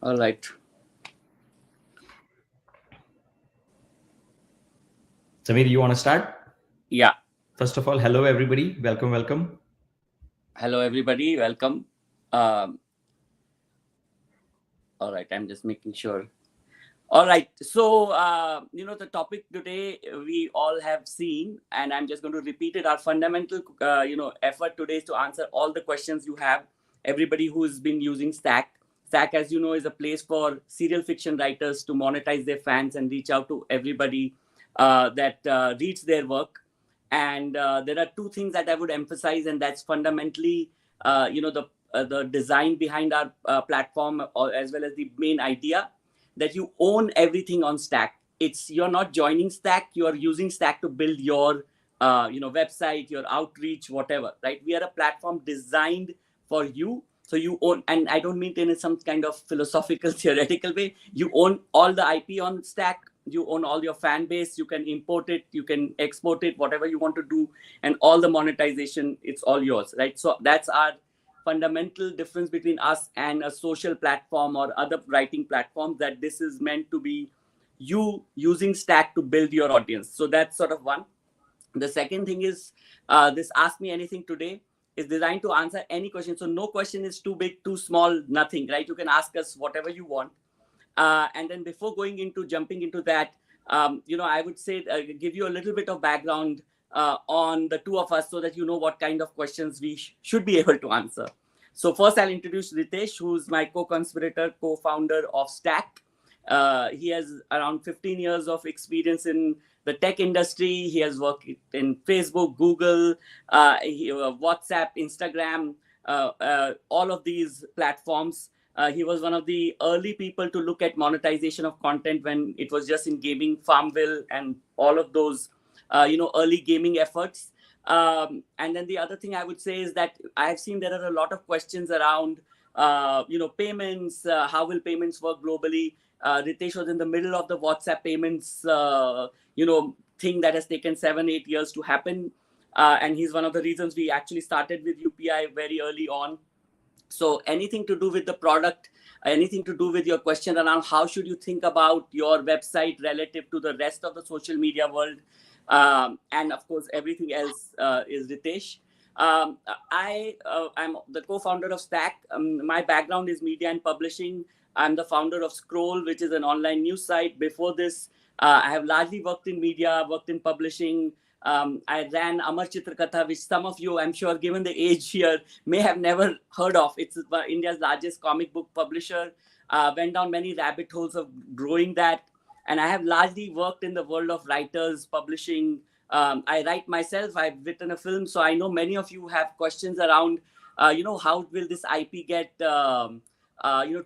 All right. Samir, you want to start? Yeah. First of all, hello everybody. Welcome. Hello, everybody. Welcome. All right. I'm just making sure. All right. So, the topic today we all have seen, and I'm just going to repeat it. Our fundamental, effort today is to answer all the questions you have. Everybody who's been using Stack. Stack, as you know, is a place for serial fiction writers to monetize their fans and reach out to everybody that reads their work. And there are two things that I would emphasize, and that's fundamentally, the design behind our platform, as well as the main idea that you own everything on Stack. You're not joining Stack, you're using Stack to build your website, your outreach, whatever, right? We are a platform designed for you. So you own, and I don't mean it in some kind of philosophical, theoretical way. You own all the IP on Stack. You own all your fan base. You can import it, you can export it, whatever you want to do, and all the monetization, it's all yours, right? So that's our fundamental difference between us and a social platform or other writing platforms, that this is meant to be you using Stack to build your audience. So that's sort of one. The second thing is this Ask Me Anything today is designed to answer any question. So no question is too big, too small, nothing, right? You can ask us whatever you want. And then before jumping into that, I would say give you a little bit of background on the two of us, so that you know what kind of questions we should be able to answer. So first, I'll introduce Ritesh, who's my co-conspirator, co-founder of Stack. He has around 15 years of experience in the tech industry. He has worked in Facebook, Google, WhatsApp, Instagram, all of these platforms. He was one of the early people to look at monetization of content when it was just in gaming, Farmville, and all of those, early gaming efforts. And then the other thing I would say is that I have seen there are a lot of questions around, payments. How will payments work globally? Ritesh was in the middle of the WhatsApp payments, thing that has taken 7-8 years to happen. And he's one of the reasons we actually started with UPI very early on. So anything to do with the product, anything to do with your question around how should you think about your website relative to the rest of the social media world, and of course everything else, is Ritesh. I'm the co-founder of Stack. My background is media and publishing. I'm the founder of Scroll, which is an online news site. Before this, I have largely worked in media, worked in publishing. I ran Amar Chitrakatha, which some of you, I'm sure, given the age here, may have never heard of. It's India's largest comic book publisher. Went down many rabbit holes of growing that. And I have largely worked in the world of writers, publishing. I write myself. I've written a film. So I know many of you have questions around, how will this IP get,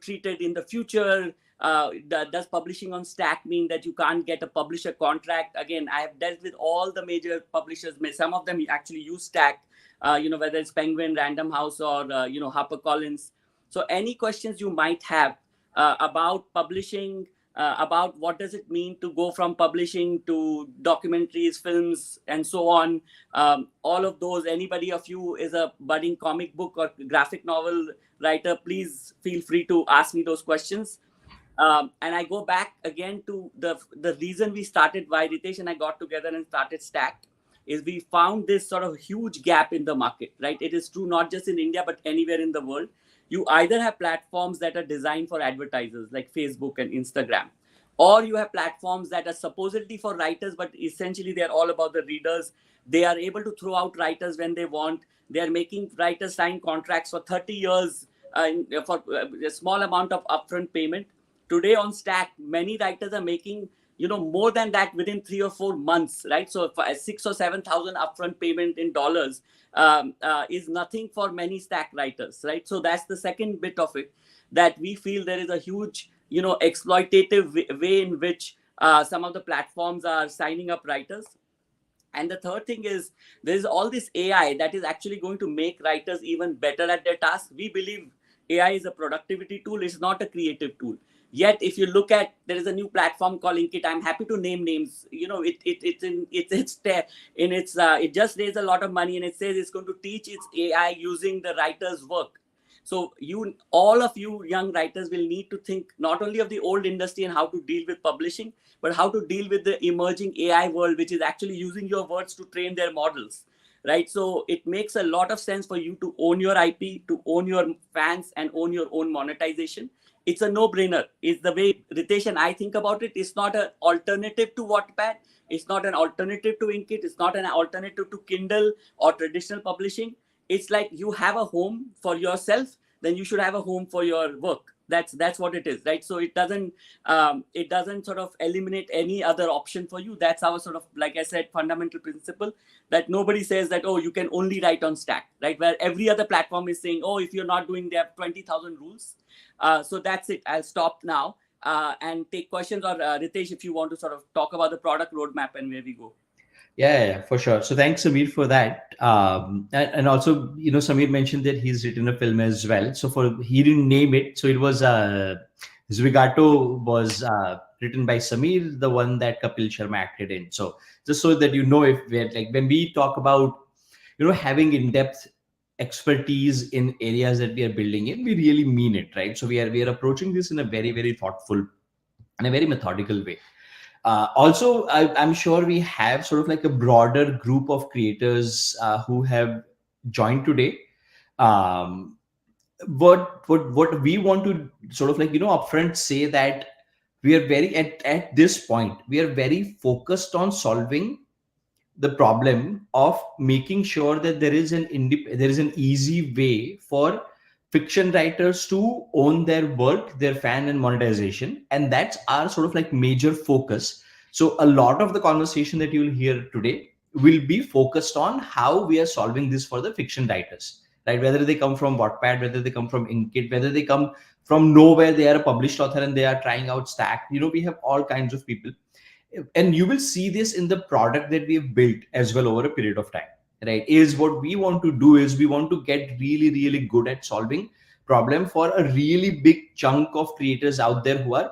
treated in the future? Does publishing on Stack mean that you can't get a publisher contract? Again, I have dealt with all the major publishers. Some of them actually use Stack, whether it's Penguin, Random House, or, HarperCollins. So any questions you might have about publishing, about what does it mean to go from publishing to documentaries, films, and so on. All of those, anybody of you is a budding comic book or graphic novel writer, please feel free to ask me those questions. And I go back again to the reason we started, why Ritesh and I got together and started Stack, is we found this sort of huge gap in the market, right? It is true not just in India, but anywhere in the world. You either have platforms that are designed for advertisers like Facebook and Instagram, or you have platforms that are supposedly for writers, but essentially they're all about the readers. They are able to throw out writers when they want. They're making writers sign contracts for 30 years for a small amount of upfront payment. Today on Stack, many writers are making more than that within 3 or 4 months, right? So for 6 or 7 thousand upfront payment in dollars is nothing for many Stack writers, right? So that's the second bit of it, that we feel there is a huge exploitative way in which some of the platforms are signing up writers. And the third thing is there is all this AI that is actually going to make writers even better at their task. We believe AI is a productivity tool, it's not a creative tool. Yet, if you look at, there is a new platform called Linkit. I'm happy to name names. It just raised a lot of money, and it says it's going to teach its AI using the writer's work. So all of you young writers will need to think not only of the old industry and how to deal with publishing, but how to deal with the emerging AI world, which is actually using your words to train their models, right? So it makes a lot of sense for you to own your IP, to own your fans, and own your own monetization. It's a no-brainer. It's the way Ritesh and I think about it. It's not an alternative to Wattpad. It's not an alternative to Inkit. It's not an alternative to Kindle or traditional publishing. It's like you have a home for yourself, then you should have a home for your work. That's what it is, right? So it doesn't sort of eliminate any other option for you. That's our sort of, like I said, fundamental principle, that nobody says that, oh, you can only write on Stack, right? Where every other platform is saying, oh, if you're not doing, they have 20,000 rules. So that's it. I'll stop now and take questions, or Ritesh, if you want to sort of talk about the product roadmap and where we go. Yeah, for sure. So thanks, Samir, for that. And also, Samir mentioned that he's written a film as well. So he didn't name it. So it was Zwigato was written by Samir, the one that Kapil Sharma acted in. So just so that if we're like, when we talk about having in-depth expertise in areas that we are building in, we really mean it, right? So we are approaching this in a very, very thoughtful and a very methodical way. Also, I'm sure we have sort of like a broader group of creators who have joined today. Um, what we want to sort of like upfront say that we are very at this point we are very focused on solving the problem of making sure that there is an easy way for fiction writers to own their work, their fan and monetization, and that's our sort of like major focus. So a lot of the conversation that you'll hear today will be focused on how we are solving this for the fiction writers, right? Whether they come from Wattpad, whether they come from Inkit, whether they come from nowhere, they are a published author and they are trying out Stack. We have all kinds of people, and you will see this in the product that we have built as well over a period of time, right? Is what we want to do is we want to get really, really good at solving problem for a really big chunk of creators out there who are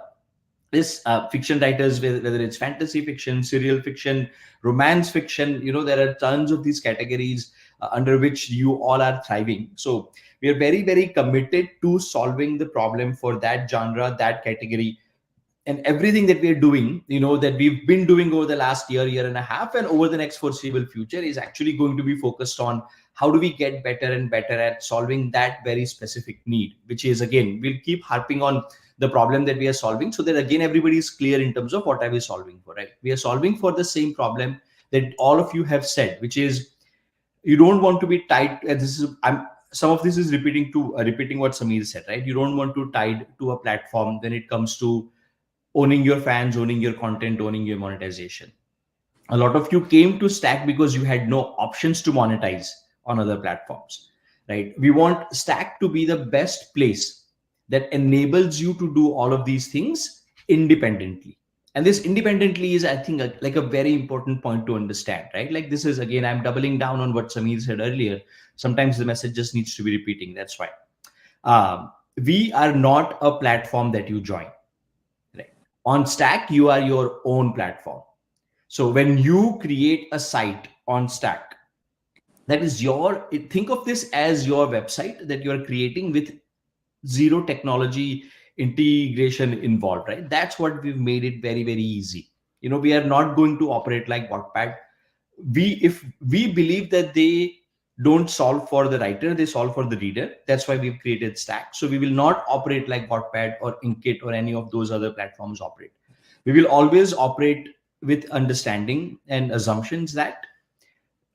this fiction writers, whether it's fantasy fiction, serial fiction, romance fiction. There are tons of these categories under which you all are thriving. So we are very, very committed to solving the problem for that genre, that category, and everything that we're doing, that we've been doing over the last year and a half, and over the next foreseeable future is actually going to be focused on how do we get better and better at solving that very specific need, which is, again, we'll keep harping on the problem that we are solving so that, again, everybody is clear in terms of what are we solving for, right? We are solving for the same problem that all of you have said, which is you don't want to be tied. Some of this is repeating what Samir said, right? You don't want to tied to a platform when it comes to owning your fans, owning your content, owning your monetization. A lot of you came to Stack because you had no options to monetize on other platforms, right? We want Stack to be the best place that enables you to do all of these things independently. And this independently is, I think, like a very important point to understand, right? Like, this is, again, I'm doubling down on what Samir said earlier. Sometimes the message just needs to be repeating. That's why. We are not a platform that you join. On Stack, you are your own platform. So when you create a site on Stack, that is think of this as your website that you are creating with zero technology integration involved, right? That's what we've made it very, very easy. We are not going to operate like Wattpad. If we believe that they don't solve for the writer, they solve for the reader. That's why we've created Stack. So we will not operate like Wattpad or Inkit or any of those other platforms operate. We will always operate with understanding and assumptions that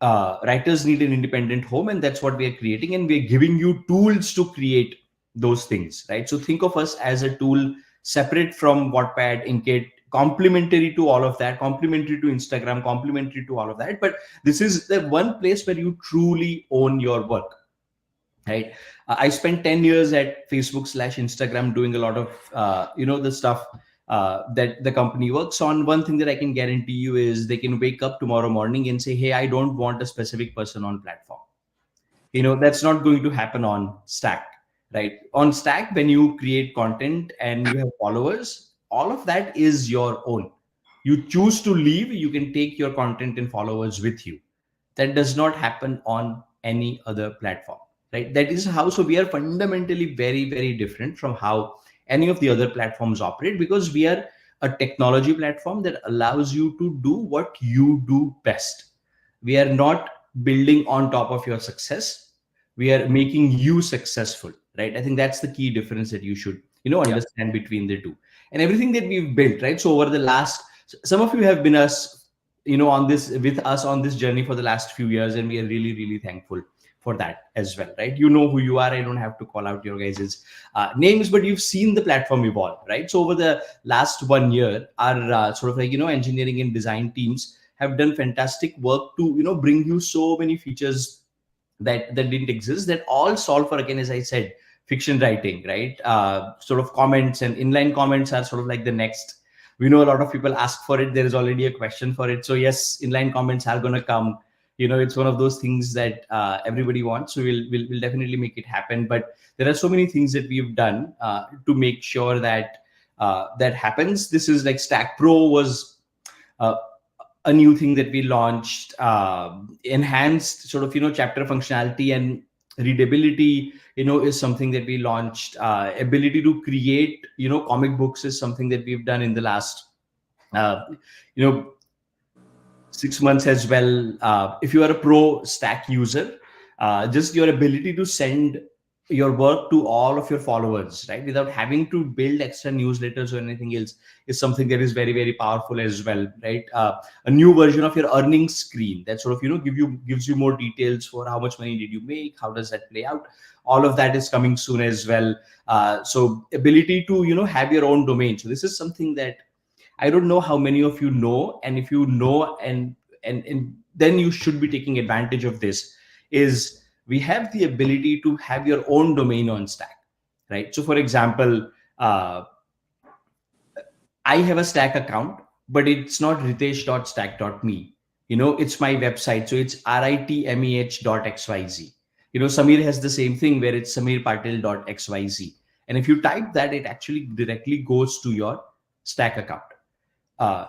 writers need an independent home, and that's what we are creating, and we're giving you tools to create those things, right? So think of us as a tool separate from Wattpad, Inkit, complementary to all of that, complementary to Instagram, complementary to all of that. But this is the one place where you truly own your work, right? I spent 10 years at Facebook/Instagram doing a lot of the stuff that the company works on. One thing that I can guarantee you is they can wake up tomorrow morning and say, hey, I don't want a specific person on platform. That's not going to happen on Stack, right? On Stack, when you create content and you have followers, all of that is your own. You choose to leave, you can take your content and followers with you. That does not happen on any other platform. right? That is how. So we are fundamentally very, very different from how any of the other platforms operate, because we are a technology platform that allows you to do what you do best. We are not building on top of your success. We are making you successful, right? I think that's the key difference that you should, Yeah. understand between the two. And everything that we've built, right? So over the last, some of you have been us, on this, with us on this journey for the last few years, and we are really, really thankful for that as well, right? You know who you are. I don't have to call out your guys' names, but you've seen the platform evolve, right? So over the last 1 year, our sort of like, engineering and design teams have done fantastic work to, bring you so many features that didn't exist, that all solve for, again, as I said, fiction writing, right? Sort of comments and inline comments are sort of like the next. We know a lot of people ask for it. There is already a question for it. So yes, inline comments are going to come. It's one of those things that everybody wants. So we'll definitely make it happen. But there are so many things that we've done to make sure that that happens. This is like Stack Pro was uh, a new thing that we launched, enhanced sort of, chapter functionality and readability, is something that we launched. Ability to create, comic books is something that we've done in the last, uh, you know 6 months as well. If you are a pro Stack user, just your ability to send your work to all of your followers, right, without having to build extra newsletters or anything else, is something that is very, very powerful as well, right? A new version of your earnings screen that sort of, gives you more details for how much money did you make, how does that play out. All of that is coming soon as well. So ability to, have your own domain. So this is something that I don't know how many of you know, and if you know, and then you should be taking advantage of this. Is we have the ability to have your own domain on Stack, right? So, for example, uh, I have a Stack account, but it's not ritesh.stack.me. It's my website, so it's ritmeh.xyz. Samir has the same thing where it's samirpatil.xyz, and if you type that, it actually directly goes to your Stack account.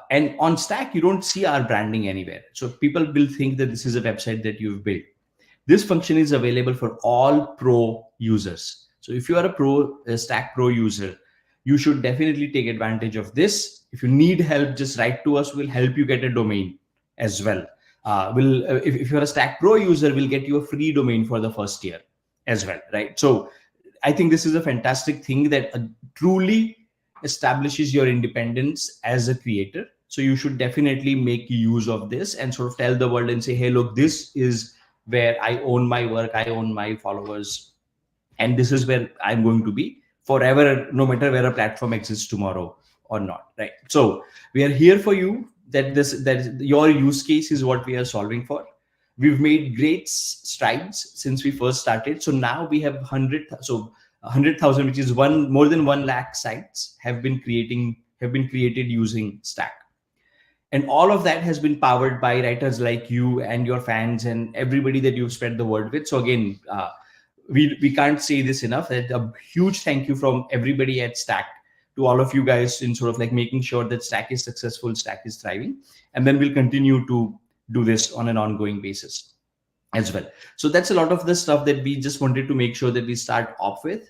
And on Stack, you don't see our branding anywhere. So people will think that this is a website that you've built. This function is available for all pro users. So if you are a Stack Pro user, you should definitely take advantage of this. If you need help, just write to us. We'll help you get a domain as well. If you're a Stack Pro user, we'll get you a free domain for the first year as well, right? So I think this is a fantastic thing that truly establishes your independence as a creator. So you should definitely make use of this and sort of tell the world and say, hey, look, this is where I own my work, I own my followers, and this is where I'm going to be forever, no matter where a platform exists tomorrow or not, right? So we are here for you. That your use case is what we are solving for. We've made great strides since we first started. So now we have 100,000, which is more than 1 lakh sites have been created using Stack, and all of that has been powered by writers like you and your fans and everybody that you've spread the word with. So again, we can't say this enough. That a huge thank you from everybody at Stack to all of you guys in sort of like making sure that Stack is successful, Stack is thriving, and then we'll continue to do this on an ongoing basis as well. So that's a lot of the stuff that we just wanted to make sure that we start off with.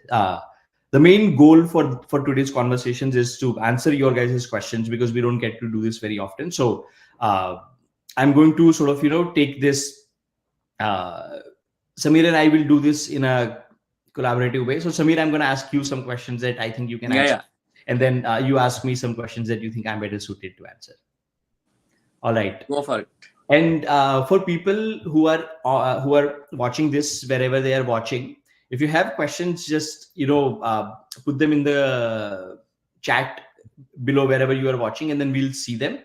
The main goal for today's conversations is to answer your guys' questions, because we don't get to do this very often. So I'm going to sort of take this. Samir and I will do this in a collaborative way. So Samir, I'm going to ask you some questions that I think you can Yeah, answer, yeah. and then you ask me some questions that you think I'm better suited to answer. All right. Go for it. And for people who are watching this wherever they are watching, if you have questions, just put them in the chat below wherever you are watching, and then we'll see them.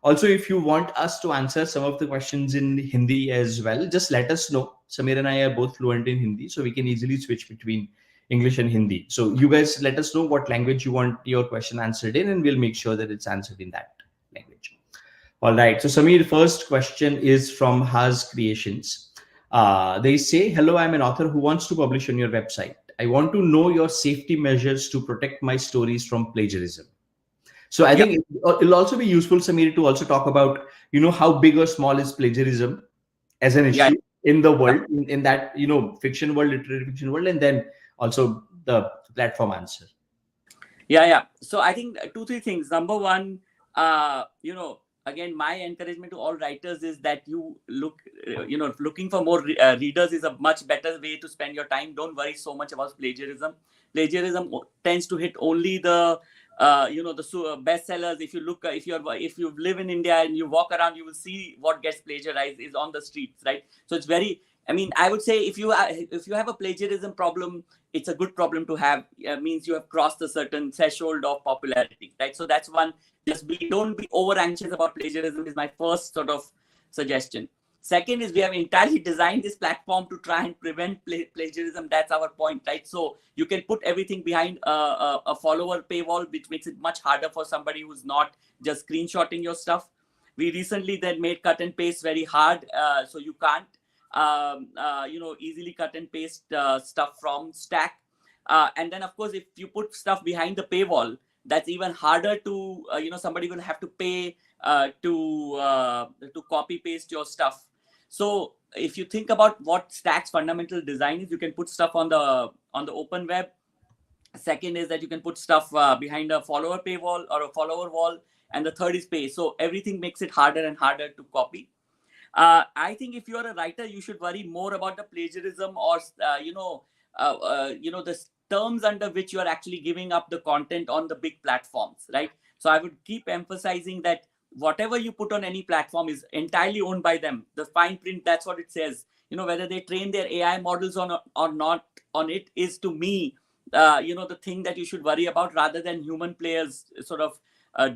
Also, if you want us to answer some of the questions in Hindi as well, just let us know. Samir and I are both fluent in Hindi, so we can easily switch between English and Hindi. So you guys let us know what language you want your question answered in, and we'll make sure that it's answered in that language. All right. So Samir, first question is from Haz Creations. They say, hello, I'm an author who wants to publish on your website. I want to know your safety measures to protect my stories from plagiarism. So I Yeah. think it'll also be useful, Samir, to also talk about, how big or small is plagiarism as an Yeah. issue. in the world, in that, fiction world, literary fiction world, and then also the platform answer. Yeah. So I think two, three things. Number one, again, my encouragement to all writers is that you look, looking for more readers is a much better way to spend your time. Don't worry so much about plagiarism. Plagiarism tends to hit only the, the bestsellers. If you look, if you live in India and you walk around, you will see what gets plagiarized is on the streets, right? So it's very, I mean, I would say if you have a plagiarism problem, it's a good problem to have. Means you have crossed a certain threshold of popularity, right? So that's one. Just don't be over anxious about plagiarism is my first sort of suggestion. Second is we have entirely designed this platform to try and prevent plagiarism. That's our point, right? So you can put everything behind a follower paywall, which makes it much harder for somebody who's not just screenshotting your stuff. We recently then made cut and paste very hard, so you can't easily cut and paste stuff from Stack. And then of course, if you put stuff behind the paywall, that's even harder to, somebody will have to pay to copy paste your stuff. So if you think about what Stack's fundamental design is, you can put stuff on the open web. Second is that you can put stuff behind a follower paywall or a follower wall, and the third is pay. So everything makes it harder and harder to copy. I think if you're a writer, you should worry more about the plagiarism or the terms under which you are actually giving up the content on the big platforms, right? So I would keep emphasizing that whatever you put on any platform is entirely owned by them. The fine print, that's what it says. Whether they train their AI models on or not on it is, to me, the thing that you should worry about rather than human players sort of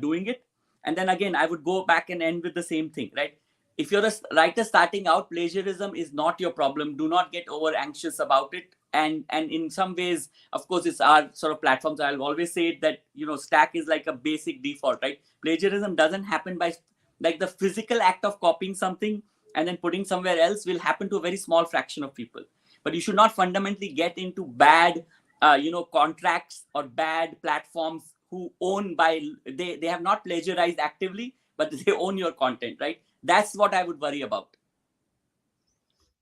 doing it. And then again, I would go back and end with the same thing, right? If you're a writer starting out, plagiarism is not your problem. Do not get over anxious about it. And in some ways, of course, it's our sort of platforms. I'll always say that, Stack is like a basic default, right? Plagiarism doesn't happen by, like, the physical act of copying something and then putting somewhere else will happen to a very small fraction of people. But you should not fundamentally get into bad, contracts or bad platforms who own by, they have not plagiarized actively, but they own your content, right? That's what I would worry about.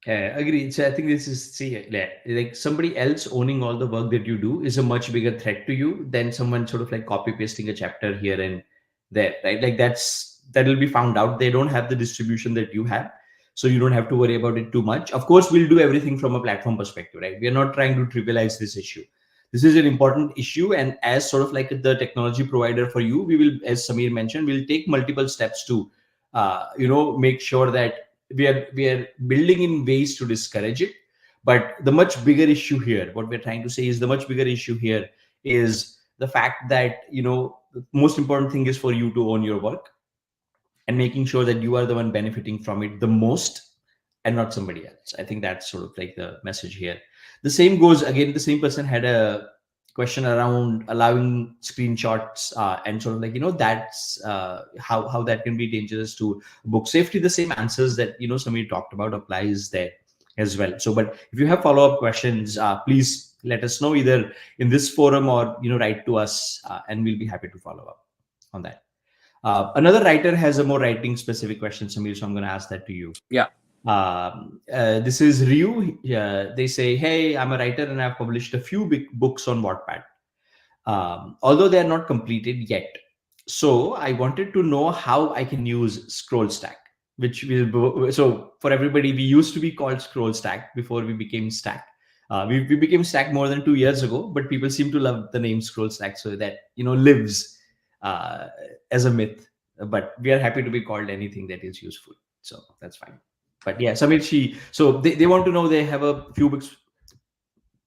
Agreed. So I think this is, see, like somebody else owning all the work that you do is a much bigger threat to you than someone sort of like copy pasting a chapter here and there, right? Like that'll be found out. They don't have the distribution that you have, so you don't have to worry about it too much. Of course, we'll do everything from a platform perspective, right? We are not trying to trivialize this issue. This is an important issue, and as sort of like the technology provider for you, we will, as Samir mentioned, we'll take multiple steps to, make sure that we are building in ways to discourage it. But the much bigger issue here, what we're trying to say is the much bigger issue here is the fact that the most important thing is for you to own your work and making sure that you are the one benefiting from it the most and not somebody else. I think that's sort of like the message here. The same goes again, the same person had a question around allowing screenshots, and sort of like that's how that can be dangerous to book safety. The same answers that Samir talked about applies there as well. So but if you have follow-up questions, please let us know either in this forum or write to us, and we'll be happy to follow up on that. Another writer has a more writing specific question, Samir, so I'm going to ask that to you. Yeah. This is Ryu. They say, hey, I'm a writer and I've published a few big books on Wattpad, although they are not completed yet. So I wanted to know how I can use Stack, which will, so for everybody, we used to be called Stack before we became Stack. We became Stack more than 2 years ago, but people seem to love the name Stack, so that lives as a myth. But we are happy to be called anything that is useful, so that's fine. But yeah, Samir, so they want to know, they have a few books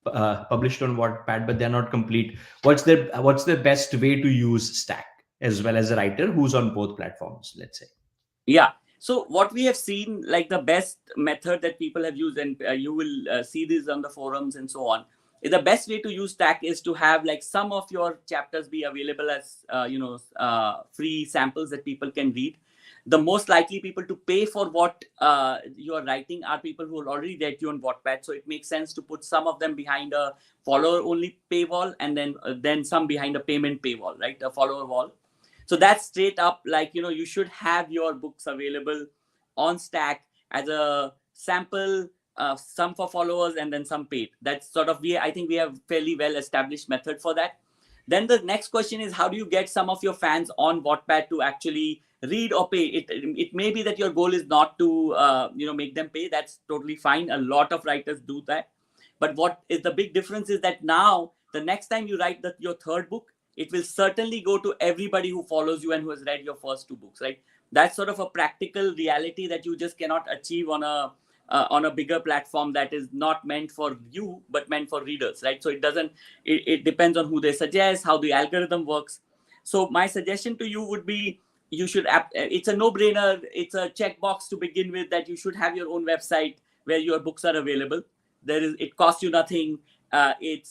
published on Wattpad, but they're not complete. What's the best way to use Stack as well as a writer who's on both platforms, let's say? Yeah. So what we have seen, like the best method that people have used, and you will see this on the forums and so on, is the best way to use Stack is to have like some of your chapters be available as free samples that people can read. The most likely people to pay for what you are writing are people who are already there to you on Wattpad. So it makes sense to put some of them behind a follower-only paywall, and then some behind a payment paywall, right? A follower wall. So that's straight up like, you should have your books available on Stack as a sample, some for followers, and then some paid. That's sort of, I think we have fairly well established method for that. Then the next question is, how do you get some of your fans on Wattpad to actually read or pay? It may be that your goal is not to make them pay. That's totally fine. A lot of writers do that. But what is the big difference is that now the next time you write your third book, it will certainly go to everybody who follows you and who has read your first two books, right? That's sort of a practical reality that you just cannot achieve on a bigger platform that is not meant for you but meant for readers, right? So it depends on who they suggest, how the algorithm works. So my suggestion to you would be, it's a no-brainer, it's a checkbox to begin with, that you should have your own website where your books are available. It costs you nothing. It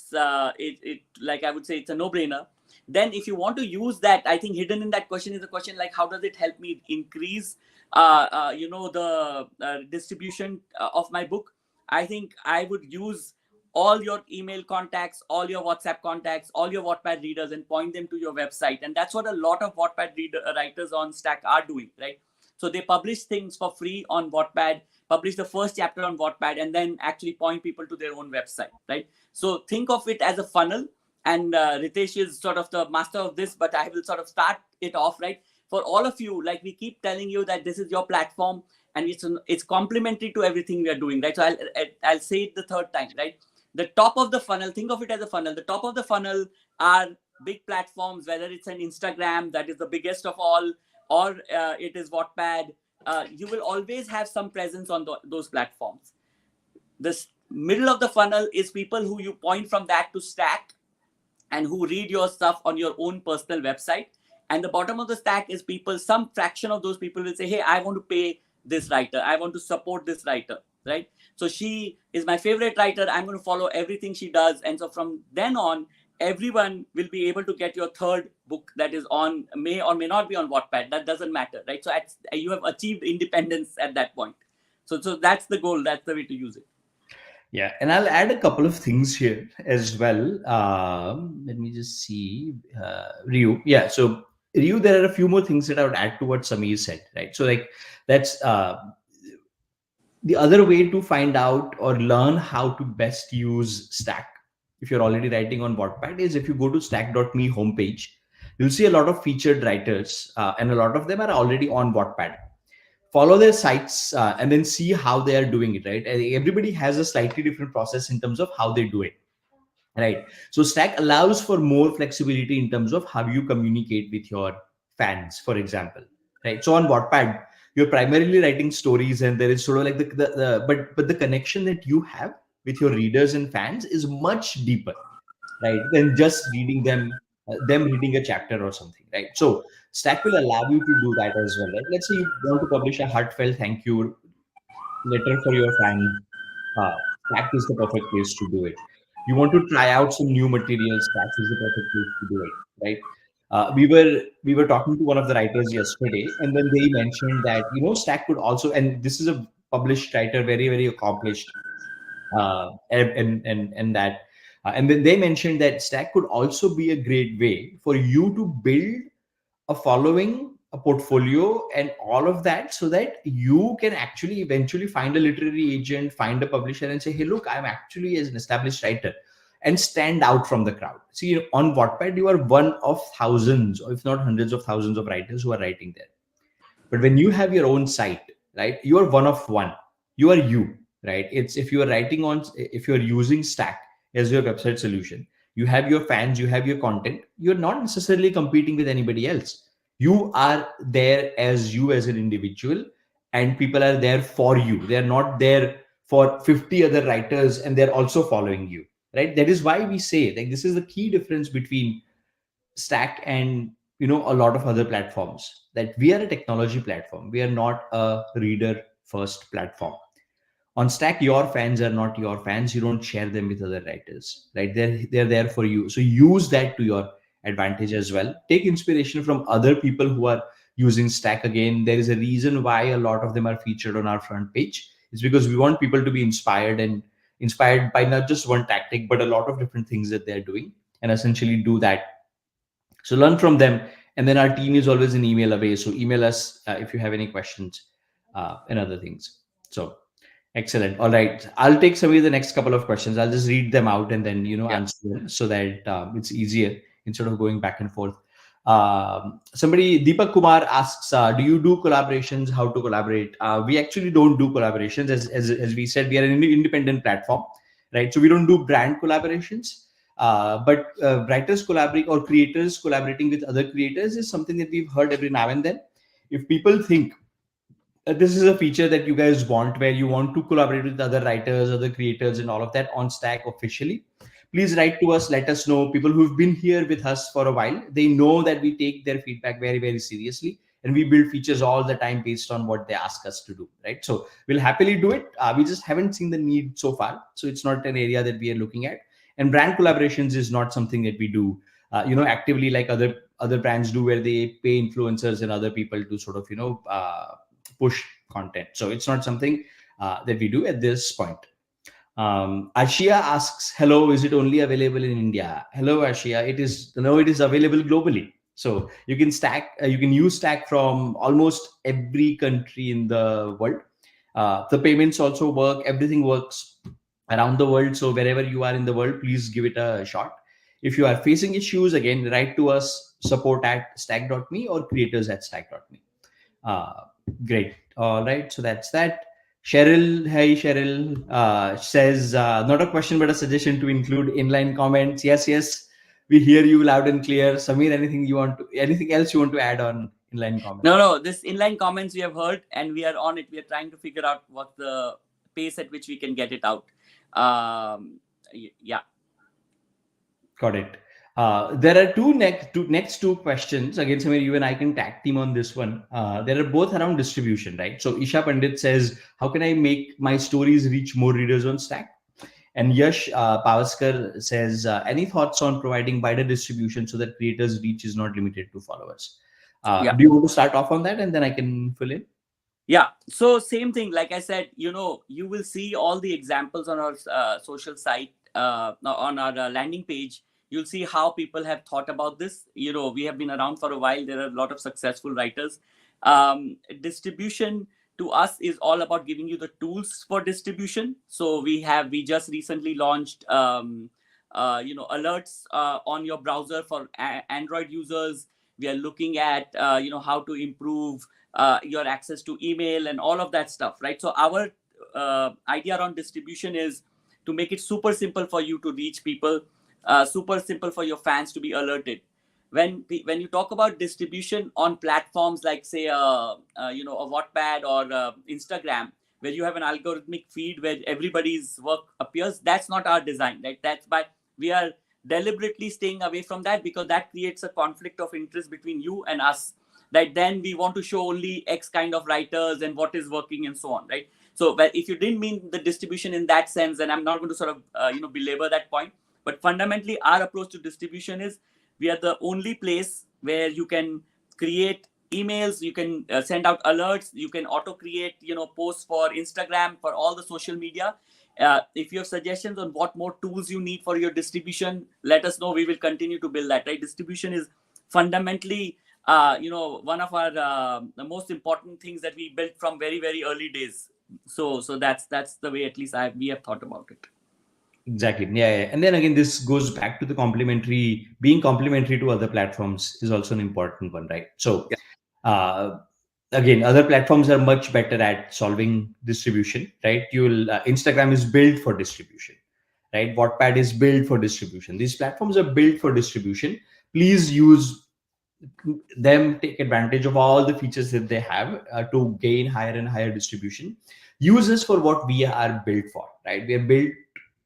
like I would say, it's a no-brainer. Then if you want to use that, I think hidden in that question is a question like, how does it help me increase the distribution of my book? I think I would use all your email contacts, all your WhatsApp contacts, all your Wattpad readers, and point them to your website. And that's what a lot of Wattpad writers on Stack are doing, right? So they publish things for free on Wattpad, publish the first chapter on Wattpad, and then actually point people to their own website, right? So think of it as a funnel. And Ritesh is sort of the master of this, but I will sort of start it off, right? For all of you, like we keep telling you that this is your platform, and it's complementary to everything we are doing, right? So I'll say it the third time, right? The top of the funnel, think of it as a funnel. The top of the funnel are big platforms, whether it's an Instagram that is the biggest of all, or it is Wattpad. You will always have some presence on those platforms. The middle of the funnel is people who you point from that to Stack, and who read your stuff on your own personal website. And the bottom of the stack is people, some fraction of those people will say, hey, I want to pay this writer, I want to support this writer, right? So she is my favorite writer, I'm going to follow everything she does. And so from then on, everyone will be able to get your third book that is on, may or may not be on Wattpad, that doesn't matter, right? So you have achieved independence at that point. So that's the goal, that's the way to use it. Yeah, and I'll add a couple of things here as well. Let me just see. Ryu. Yeah, so Ryu, there are a few more things that I would add to what Samir said, right? So, like, that's the other way to find out or learn how to best use Stack if you're already writing on Wattpad is if you go to stack.me homepage, you'll see a lot of featured writers, and a lot of them are already on Wattpad. Follow their sites and then see how they are doing it, right? And everybody has a slightly different process in terms of how they do it, right? So Stack allows for more flexibility in terms of how you communicate with your fans, for example, right? So on Wattpad, you're primarily writing stories, and there is sort of like but the connection that you have with your readers and fans is much deeper, right, than just reading them reading a chapter or something, right? So Stack will allow you to do that as well, right? Let's say you want to publish a heartfelt thank you letter for your fans. Stack is the perfect place to do it. You want to try out some new materials, Stack is the perfect place to do it, right? We were talking to one of the writers yesterday, and then they mentioned that Stack could also, and this is a published writer, very very accomplished, and that and then they mentioned that Stack could also be a great way for you to build a following, a portfolio, and all of that, so that you can actually eventually find a literary agent, find a publisher, and say, hey, look, I'm actually as an established writer, and stand out from the crowd. See, on Wattpad, you are one of thousands, or if not hundreds of thousands of writers who are writing there. But when you have your own site, right, you are one of one. You are you, right? It's if you're using Stack as your website solution, you have your fans, you have your content. You're not necessarily competing with anybody else. You are there as you as an individual, and people are there for you. They're not there for 50 other writers and they're also following you, right? That is why we say, like, this is the key difference between Stack and a lot of other platforms, that we are a technology platform, we are not a reader first platform. On Stack, your fans are not your fans, you don't share them with other writers, right? They're there for you, so use that to your advantage as well. Take inspiration from other people who are using Stack. Again, there is a reason why a lot of them are featured on our front page. It's because we want people to be inspired by not just one tactic but a lot of different things that they're doing, and essentially do that. So learn from them. And then our team is always an email away, so email us if you have any questions and other things. So Excellent. All right. I'll take some of the next couple of questions. I'll just read them out and then, Yeah. answer them so that it's easier instead of going back and forth. Somebody, Deepak Kumar asks, do you do collaborations? How to collaborate? We actually don't do collaborations. As we said, we are an independent platform, right? So we don't do brand collaborations. But writers collaborate or creators collaborating with other creators is something that we've heard every now and then. If people think this is a feature that you guys want where you want to collaborate with other writers, other creators, and all of that on Stack officially, please write to us. Let us know. People who've been here with us for a while, they know that we take their feedback very, very seriously, and we build features all the time based on what they ask us to do, right? So we'll happily do it. We just haven't seen the need so far, so it's not an area that we are looking at. And brand collaborations is not something that we do actively like other brands do, where they pay influencers and other people to sort of push content. So it's not something that we do at this point. Ashia asks, "Hello, is it only available in India?" Hello, Ashia. It is no, it is available globally. So you can use Stack from almost every country in the world. The payments also work. Everything works around the world. So wherever you are in the world, please give it a shot. If you are facing issues, again, write to us, support@stack.me or creators@stack.me. Uh, Great. All right. So that's that. Cheryl, hey Cheryl, says not a question but a suggestion to include inline comments. Yes, yes, we hear you loud and clear. Samir, anything else you want to add on inline comments? No. This inline comments we have heard, and we are on it. We are trying to figure out what the pace at which we can get it out. Yeah. Got it. There are next two questions. Again, Samir, you and I can tag team on this one. There are both around distribution, right? So Isha Pandit says, how can I make my stories reach more readers on Stack? And Yash Pavaskar says, any thoughts on providing wider distribution so that creators' reach is not limited to followers? Yeah. Do you want to start off on that and then I can fill in? Yeah. So same thing. Like I said, you will see all the examples on our social site, on our landing page. You'll see how people have thought about this. We have been around for a while. There are a lot of successful writers. Distribution to us is all about giving you the tools for distribution. So we just recently launched, alerts on your browser for Android users. We are looking at, how to improve your access to email and all of that stuff, right? So our idea around distribution is to make it super simple for you to reach people, super simple for your fans to be alerted. When you talk about distribution on platforms like, say, a Wattpad or Instagram, where you have an algorithmic feed where everybody's work appears, that's not our design, right? That's by we are deliberately staying away from that, because that creates a conflict of interest between you and us, that then we want to show only X kind of writers and what is working and so on, right? So, but if you didn't mean the distribution in that sense, then I'm not going to sort of belabor that point. But fundamentally, our approach to distribution is we are the only place where you can create emails, you can send out alerts, you can auto create posts for Instagram, for all the social media. If you have suggestions on what more tools you need for your distribution, let us know. We will continue to build that, right? Distribution is fundamentally one of our the most important things that we built from very, very early days. So that's the way, at least we have thought about it. Exactly. Yeah. And then again, this goes back to being complementary to other platforms is also an important one, right? So, Yeah. uh, again, other platforms are much better at solving distribution, right? Instagram is built for distribution, right? Wattpad is built for distribution. These platforms are built for distribution. Please use them, take advantage of all the features that they have to gain higher and higher distribution. Use us for what we are built for, right? We are built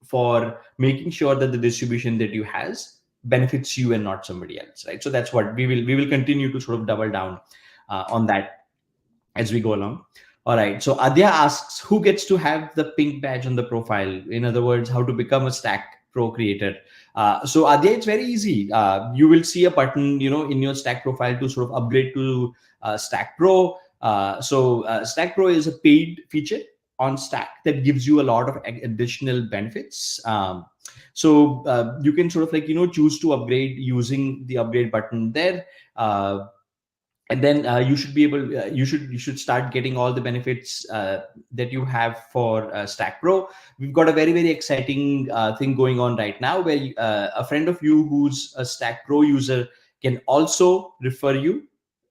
for making sure that the distribution that you has benefits you and not somebody else, right? So that's what we will continue to sort of double down on that as we go along. All right. So Adya asks, who gets to have the pink badge on the profile? In other words, how to become a Stack Pro creator. So Adya, it's very easy. You will see a button, in your Stack profile to sort of upgrade to Stack Pro. Stack Pro is a paid feature on Stack that gives you a lot of additional benefits. You can sort of choose to upgrade using the upgrade button there. and then you should be able you should start getting all the benefits that you have for Stack Pro. We've got a very very exciting thing going on right now, where a friend of you who's a Stack Pro user can also refer you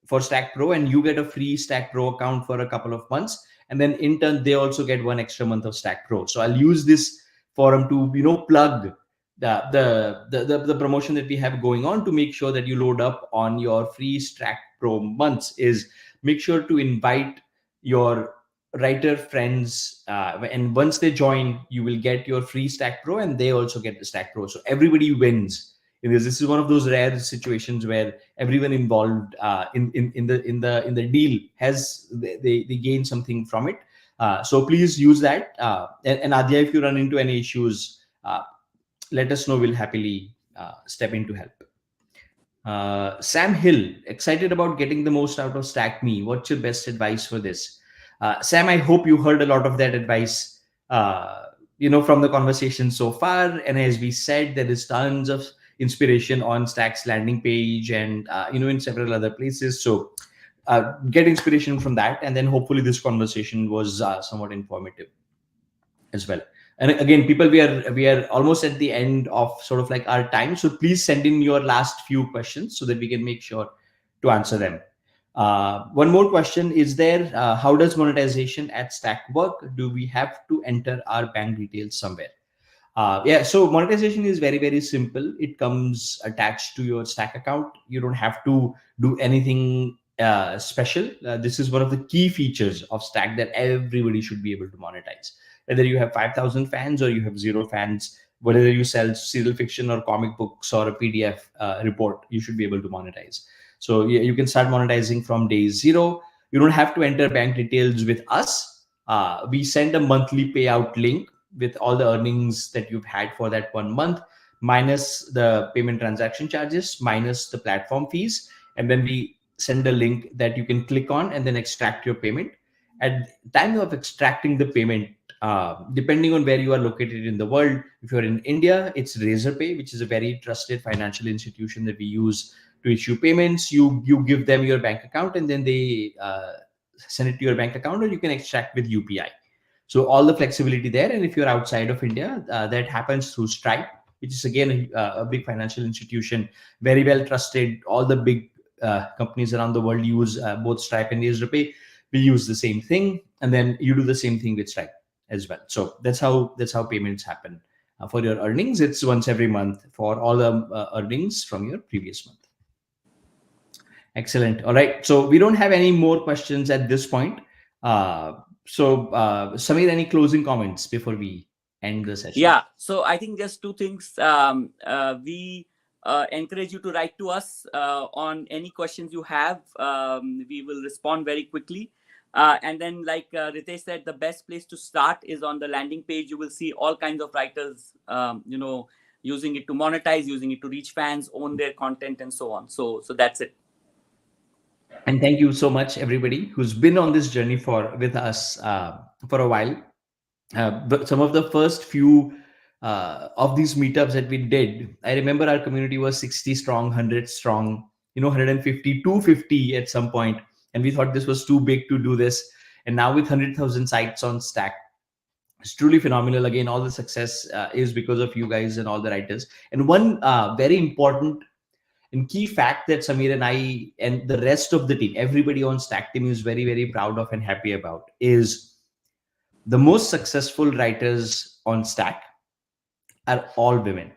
for Stack Pro, and you get a free Stack Pro account for a couple of months, and then in turn they also get one extra month of Stack Pro. So I'll use this forum to plug the promotion that we have going on, to make sure that you load up on your free Stack Pro months. Is make sure to invite your writer friends, and once they join, you will get your free Stack Pro, and they also get the Stack Pro. So everybody wins. This is one of those rare situations where everyone involved in the deal has they gain something from it. So please use that. And Adya, if you run into any issues, let us know. We'll happily step in to help. Sam Hill, excited about getting the most out of Stack Me. What's your best advice for this? Sam, I hope you heard a lot of that advice, from the conversation so far. And as we said, there is tons of inspiration on Stack's landing page, and in several other places. So get inspiration from that, and then hopefully this conversation was somewhat informative as well. And again, people, we are almost at the end of sort of like our time, so please send in your last few questions so that we can make sure to answer them. One more question is there: how does monetization at Stack work? Do we have to enter our bank details somewhere? Yeah, so monetization is very very simple. It comes attached to your Stack account. You don't have to do anything special. This is one of the key features of Stack that everybody should be able to monetize. Whether you have 5,000 fans or you have zero fans, whether you sell serial fiction or comic books or a PDF report, you should be able to monetize. So you can start monetizing from day zero. You don't have to enter bank details with us. We send a monthly payout link with all the earnings that you've had for that 1 month, minus the payment transaction charges, minus the platform fees. And then we send a link that you can click on and then extract your payment. At the time of extracting the payment, depending on where you are located in the world, if you're in India, it's Razorpay, which is a very trusted financial institution that we use to issue payments. You give them your bank account, and then they send it to your bank account, or you can extract with UPI. So all the flexibility there. And if you're outside of India, that happens through Stripe, which is again a big financial institution, very well trusted. All the big companies around the world use both Stripe and Razorpay. We use the same thing, and then you do the same thing with Stripe as well. So that's how payments happen. For your earnings, it's once every month for all the earnings from your previous month. Excellent. All right. So we don't have any more questions at this point. Samir, any closing comments before we end the session? Yeah. So I think just two things. We encourage you to write to us on any questions you have. We will respond very quickly. And then, like Ritesh said, the best place to start is on the landing page. You will see all kinds of writers, using it to monetize, using it to reach fans, own their content, and so on. So that's it. And thank you so much, everybody who's been on this journey with us for a while. But some of the first few of these meetups that we did, I remember our community was 60 strong, 100 strong, 150, 250 at some point, and we thought this was too big to do this. And now with 100,000 sites on Stack, it's truly phenomenal. Again, all the success is because of you guys and all the writers. And one very important and key fact that Samir and I and the rest of the team, everybody on Stack team, is very, very proud of and happy about is the most successful writers on Stack are all women,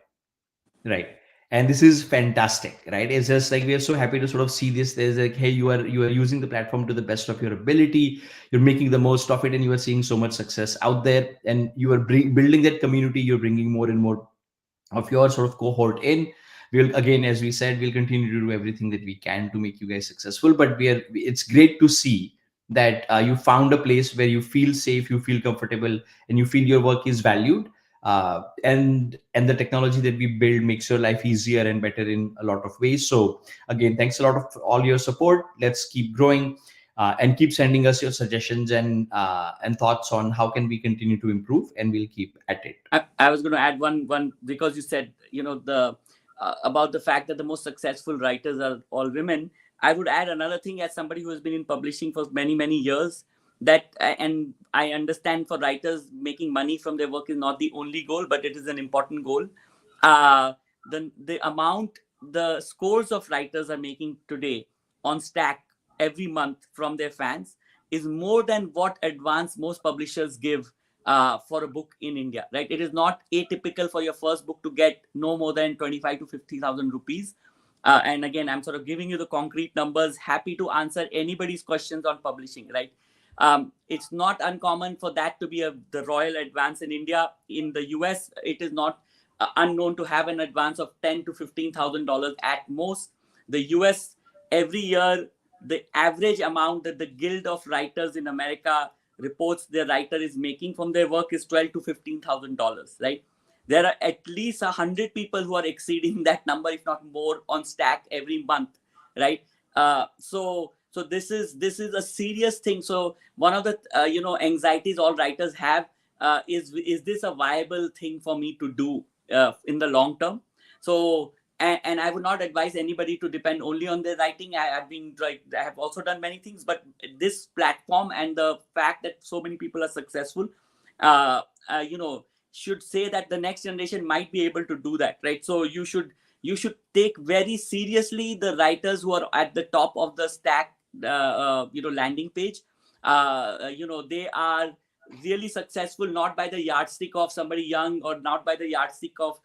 right? And this is fantastic, right? It's just like we are so happy to sort of see this. There's like, hey, you are using the platform to the best of your ability. You're making the most of it, and you are seeing so much success out there. And you are building that community. You're bringing more and more of your sort of cohort in. We'll, again, as we said, we'll continue to do everything that we can to make you guys successful. But it's great to see that you found a place where you feel safe, you feel comfortable, and you feel your work is valued. And the technology that we build makes your life easier and better in a lot of ways. So again, thanks a lot of all your support. Let's keep growing. And keep sending us your suggestions and thoughts on how can we continue to improve, and we'll keep at it. I was going to add one because you said about the fact that the most successful writers are all women. I would add another thing, as somebody who has been in publishing for many years, that and I understand for writers, making money from their work is not the only goal, but it is an important goal. uh, the amount, the scores of writers are making today on Stack every month from their fans is more than what advance most publishers give for a book in India, right? It is not atypical for your first book to get no more than 25 to 50,000 rupees. And again, I'm sort of giving you the concrete numbers. Happy to answer anybody's questions on publishing, right? It's not uncommon for that to be the royal advance in India. In the US, it is not unknown to have an advance of $10,000 to $15,000 at most. The US, every year, the average amount that the Guild of Writers in America reports their writer is making from their work is $12,000 to $15,000, right? There are at least 100 people who are exceeding that number, if not more, on Stack every month, right? So this is a serious thing. So one of the anxieties all writers have is this a viable thing for me to do in the long term? So and I would not advise anybody to depend only on their writing. I have also done many things, but this platform and the fact that so many people are successful, uh, uh, you know, should say that the next generation might be able to do that, right? So you should take very seriously the writers who are at the top of the Stack, landing page. They are really successful not by the yardstick of somebody young, or not by the yardstick of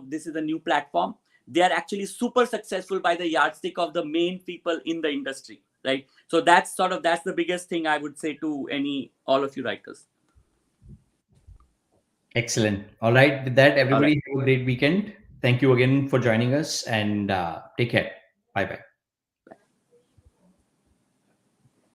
this is a new platform. They are actually super successful by the yardstick of the main people in the industry, right? So that's the biggest thing I would say to all of you writers. Excellent. All right. With that, All right. everybody have a great weekend. Thank you again for joining us, and take care. Bye bye.